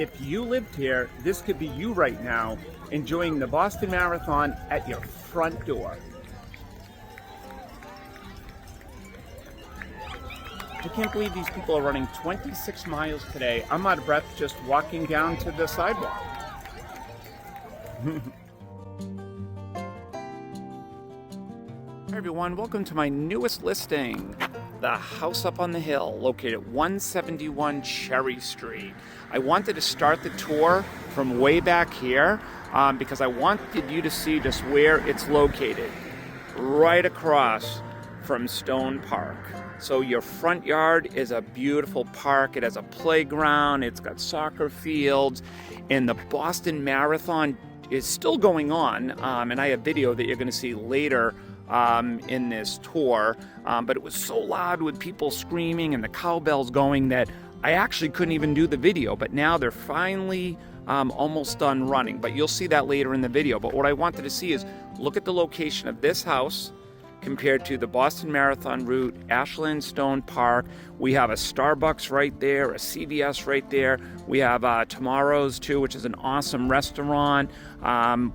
If you lived here, this could be you right now, enjoying the Boston Marathon at your front door. I can't believe these people are running 26 miles today. I'm out of breath just walking down to the sidewalk. Hi everyone, welcome to my newest listing, the house up on the hill located at 171 Cherry Street. I wanted to start the tour from way back here because I wanted you to see just where it's located, right across from Stone Park. So your front yard is a beautiful park. It has a playground, it's got soccer fields, and the Boston Marathon is still going on, and I have video that you're going to see later in this tour, but it was so loud with people screaming and the cowbells going that I actually couldn't even do the video, but now they're finally almost done running, but you'll see that later in the video. But what I wanted to see is look at the location of this house compared to the Boston Marathon route, Ashland, Stone Park. We have a Starbucks right there, a CVS right there. We have Tomorrow's too, which is an awesome restaurant.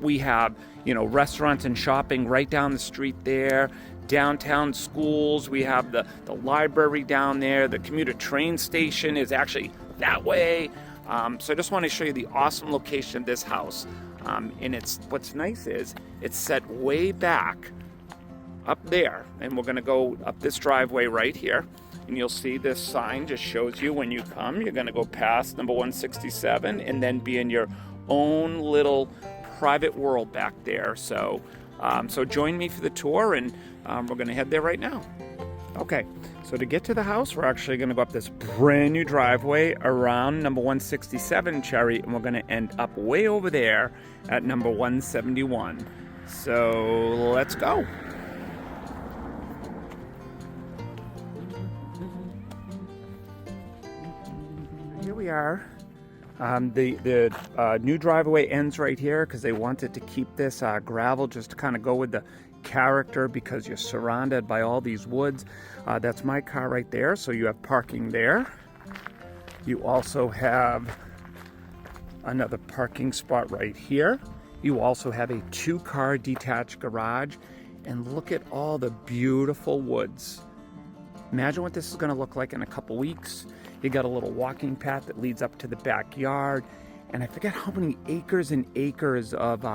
We have, restaurants and shopping right down the street there. Downtown schools, we have the library down there. The commuter train station is actually that way. So I just want to show you the awesome location of this house. And what's nice is it's set way back up there, and we're going to go up this driveway right here, and you'll see this sign just shows you when you come, you're going to go past number 167 and then be in your own little private world back there. So join me for the tour, and we're going to head there right now. Okay, so to get to the house, we're actually going to go up this brand new driveway around number 167 Cherry, and we're going to end up way over there at number 171. So let's go. Here we are. The new driveway ends right here because they wanted to keep this gravel just to kind of go with the character, because you're surrounded by all these woods. That's my car right there, so you have parking there. You also have another parking spot right here. You also have a 2-car detached garage, and look at all the beautiful woods. Imagine what this is going to look like in a couple weeks. You got a little walking path that leads up to the backyard, and I forget how many acres and acres of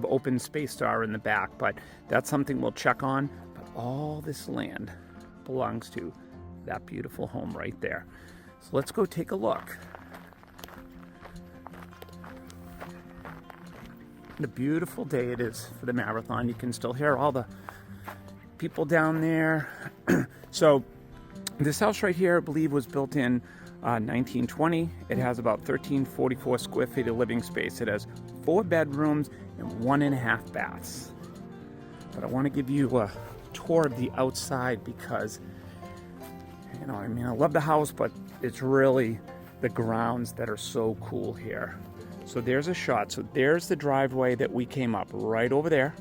open space there are in the back, but that's something we'll check on. But all this land belongs to that beautiful home right there. So let's go take a look. What a beautiful day it is for the marathon. You can still hear all the people down there. So this house right here, I believe, was built in 1920. It has about 1,344 square feet of living space. It has 4 bedrooms and 1.5 baths. But I want to give you a tour of the outside because, I love the house, but it's really the grounds that are so cool here. So there's a shot. So there's the driveway that we came up right over there.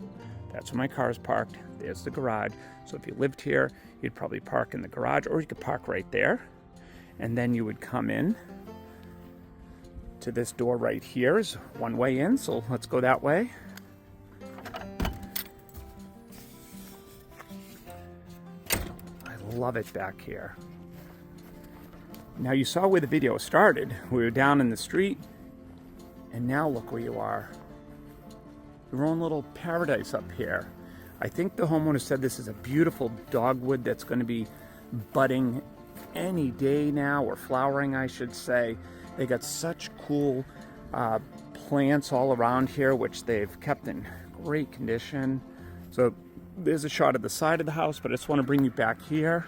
That's where my car is parked. There's the garage. So if you lived here, you'd probably park in the garage, or you could park right there. And then you would come in to this door right here is one way in. So let's go that way. I love it back here. Now you saw where the video started. We were down in the street, and now look where you are. Your own little paradise up here. I think the homeowner said this is a beautiful dogwood that's going to be budding any day now, or flowering, I should say. They got such cool plants all around here, which they've kept in great condition. So there's a shot of the side of the house, but I just want to bring you back here.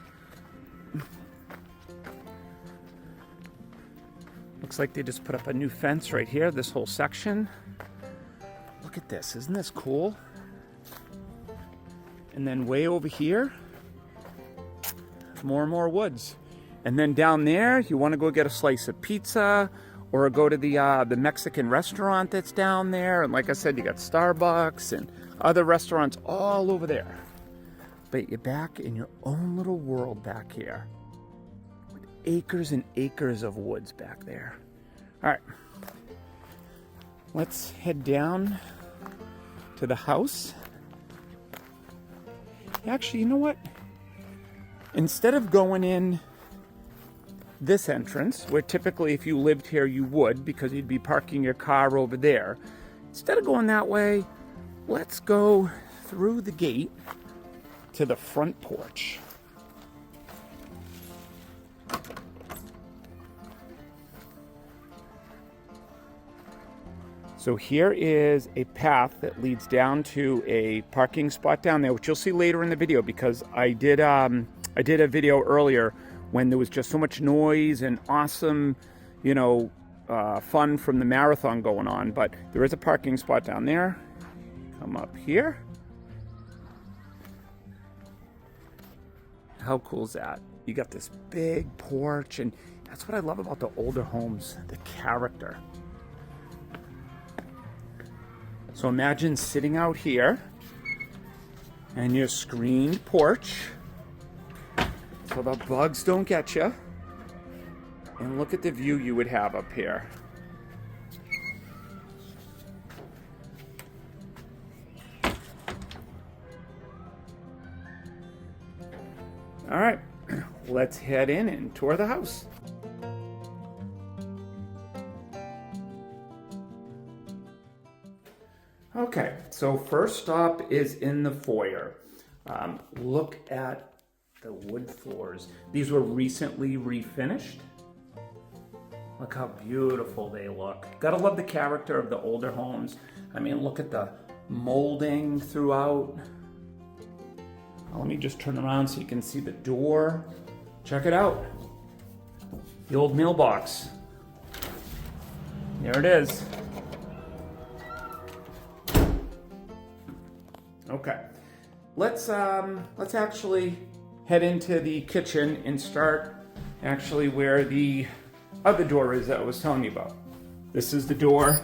Looks like they just put up a new fence right here, this whole section. Look at this, isn't this cool? And then way over here, more and more woods. And then down there, you want to go get a slice of pizza, or go to the Mexican restaurant that's down there. And like I said, you got Starbucks and other restaurants all over there. But you're back in your own little world back here, with acres and acres of woods back there. All right, let's head down to the house. Actually, you know what? Instead of going in this entrance, where typically if you lived here you would, because you'd be parking your car over there, instead of going that way, let's go through the gate to the front porch. So here is a path that leads down to a parking spot down there, which you'll see later in the video, because I did a video earlier when there was just so much noise and awesome, fun from the marathon going on. But there is a parking spot down there. Come up here. How cool is that? You got this big porch, and that's what I love about the older homes, the character. So imagine sitting out here and your screened porch so the bugs don't get you. And look at the view you would have up here. All right, let's head in and tour the house. Okay, so first stop is in the foyer. Look at the wood floors. These were recently refinished. Look how beautiful they look. Gotta love the character of the older homes. I mean, look at the molding throughout. Let me just turn around so you can see the door. Check it out. The old mailbox. There it is. Okay, let's actually head into the kitchen and start actually where the other door is that I was telling you about. This is the door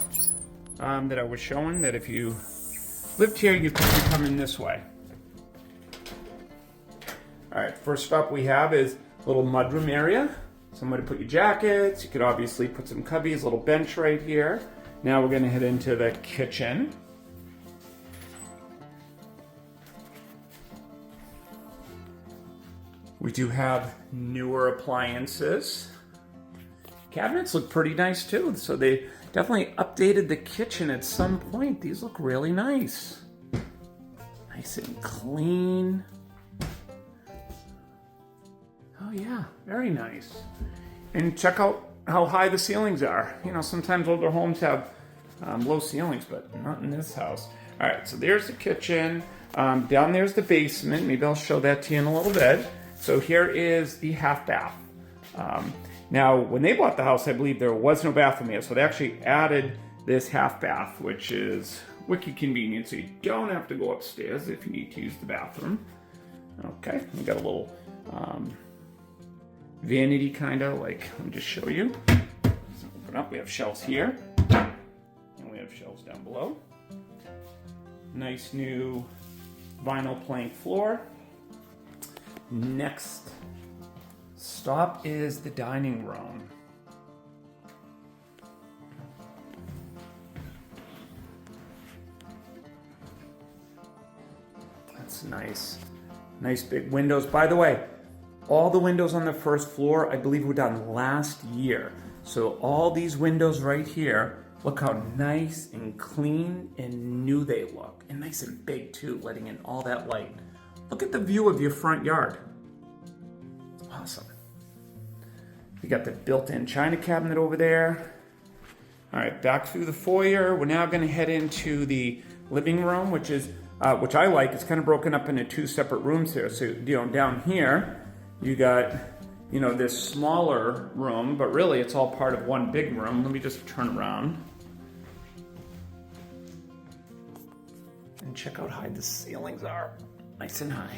that I was showing, that if you lived here, you could come in this way. All right, first stop we have is a little mudroom area. Somewhere to put your jackets. You could obviously put some cubbies, a little bench right here. Now we're gonna head into the kitchen. We do have newer appliances. Cabinets look pretty nice too, so they definitely updated the kitchen at some point. These look really nice. Nice and clean. Oh yeah, very nice. And check out how high the ceilings are. You know, sometimes older homes have low ceilings, but not in this house. All right, so there's the kitchen. Down there's the basement. Maybe I'll show that to you in a little bit. So here is the half bath. Now, when they bought the house, I believe there was no bathroom here, so they actually added this half bath, which is wicked convenient, so you don't have to go upstairs if you need to use the bathroom. Okay, we got a little vanity kind of, like, let me just show you. So open up, we have shelves here, and we have shelves down below. Nice new vinyl plank floor. Next stop is the dining room. That's nice. Nice big windows. By the way, all the windows on the first floor, I believe, were done last year. So all these windows right here, look how nice and clean and new they look. And nice and big too, letting in all that light. Look at the view of your front yard. Awesome. You got the built-in china cabinet over there. All right, back through the foyer. We're now going to head into the living room, which I like. It's kind of broken up into two separate rooms here. So, down here, you got, this smaller room, but really it's all part of one big room. Let me just turn around. And check out how high the ceilings are. Nice and high.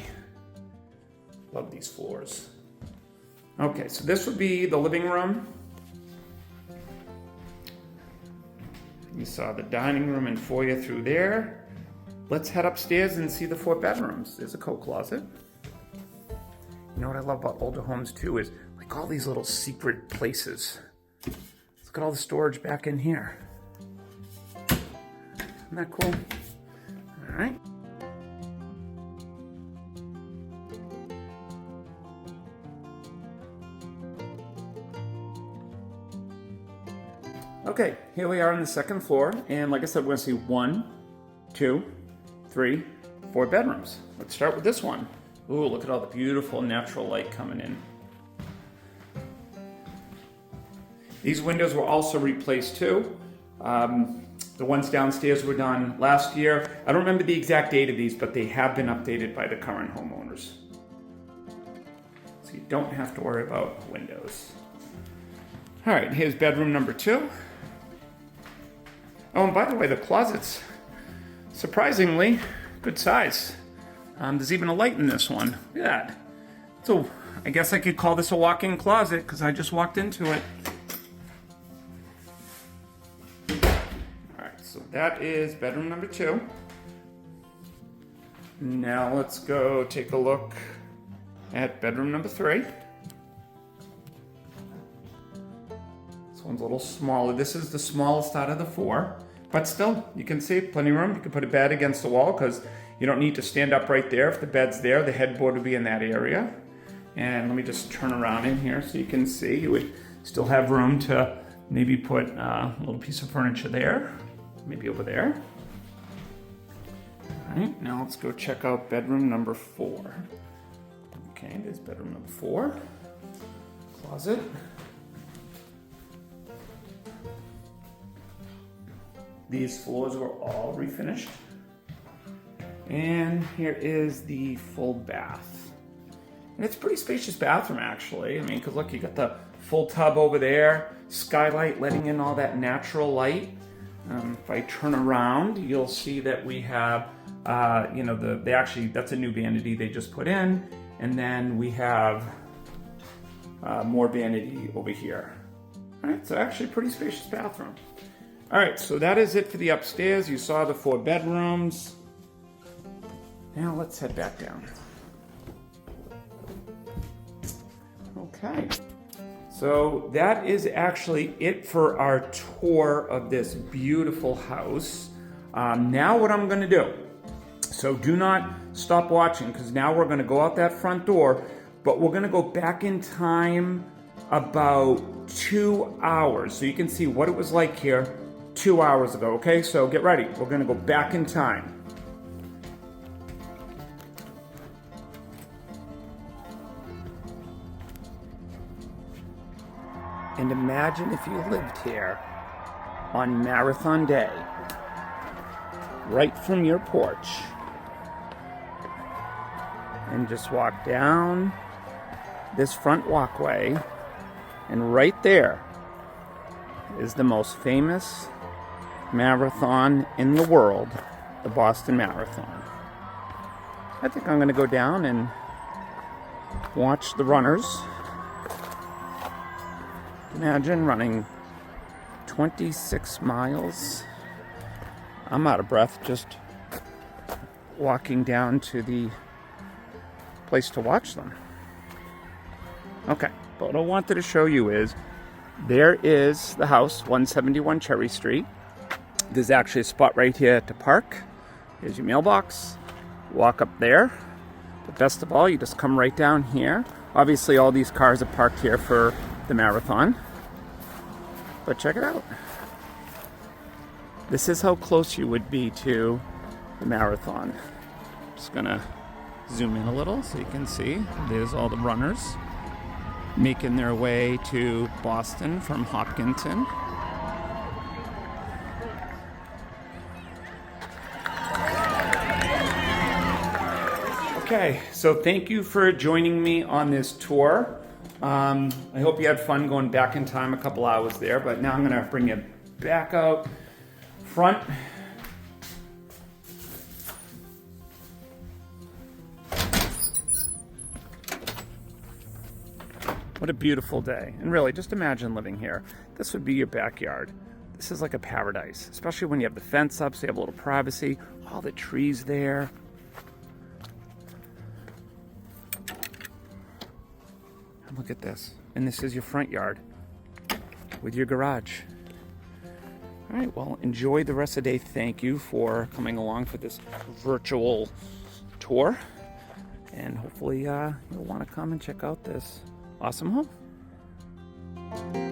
Love these floors. Okay, so this would be the living room. You saw the dining room and foyer through there. Let's head upstairs and see the 4 bedrooms. There's a coat closet. You know what I love about older homes too is like all these little secret places. So Look at all the storage back in here. Isn't that cool? All right. Okay, here we are on the second floor, and like I said, we're gonna see 1, 2, 3, 4 bedrooms. Let's start with this one. Ooh, look at all the beautiful natural light coming in. These windows were also replaced too. The ones downstairs were done last year. I don't remember the exact date of these, but they have been updated by the current homeowners. So you don't have to worry about windows. All right, here's bedroom number 2. Oh, and by the way, the closet's surprisingly good size. There's even a light in this one. Look at that. So I guess I could call this a walk-in closet because I just walked into it. All right, so that is bedroom number 2. Now let's go take a look at bedroom number 3. This one's a little smaller. This is the smallest out of the 4, but still, you can see plenty of room. You can put a bed against the wall because you don't need to stand up right there. If the bed's there, the headboard will be in that area. And let me just turn around in here so you can see. You would still have room to maybe put a little piece of furniture there, maybe over there. All right, now let's go check out bedroom number 4. Okay, there's bedroom number 4. Closet. These floors were all refinished. And here is the full bath. And it's a pretty spacious bathroom, actually. I mean, because look, you got the full tub over there, skylight letting in all that natural light. If I turn around, you'll see that we have, you know, that's a new vanity they just put in. And then we have more vanity over here. All right, so actually pretty spacious bathroom. All right, so that is it for the upstairs. You saw the 4 bedrooms. Now let's head back down. Okay, so that is actually it for our tour of this beautiful house. Now what I'm gonna do, so do not stop watching because now we're gonna go out that front door, but we're gonna go back in time about 2 hours so you can see what it was like here 2 hours ago, okay? So get ready, we're gonna go back in time. And imagine if you lived here on Marathon Day, right from your porch, and just walk down this front walkway, and right there is the most famous marathon in the world, the Boston Marathon. I think I'm going to go down and watch the runners. Imagine running 26 miles. I'm out of breath just walking down to the place to watch them. Okay, but what I wanted to show you is there is the house, 171 Cherry Street. There's actually a spot right here to park. Here's your mailbox. Walk up there. But best of all, you just come right down here. Obviously, all these cars are parked here for the marathon. But check it out. This is how close you would be to the marathon. Just gonna zoom in a little so you can see. There's all the runners making their way to Boston from Hopkinton. Okay, so thank you for joining me on this tour. I hope you had fun going back in time a couple hours there, but now I'm gonna bring you back out front. What a beautiful day. And really, just imagine living here. This would be your backyard. This is like a paradise, especially when you have the fence up, so you have a little privacy, all the trees there. And look at this. And this is your front yard. with your garage. All right, well, enjoy the rest of the day. Thank you for coming along for this virtual tour. And hopefully you'll want to come and check out this awesome home.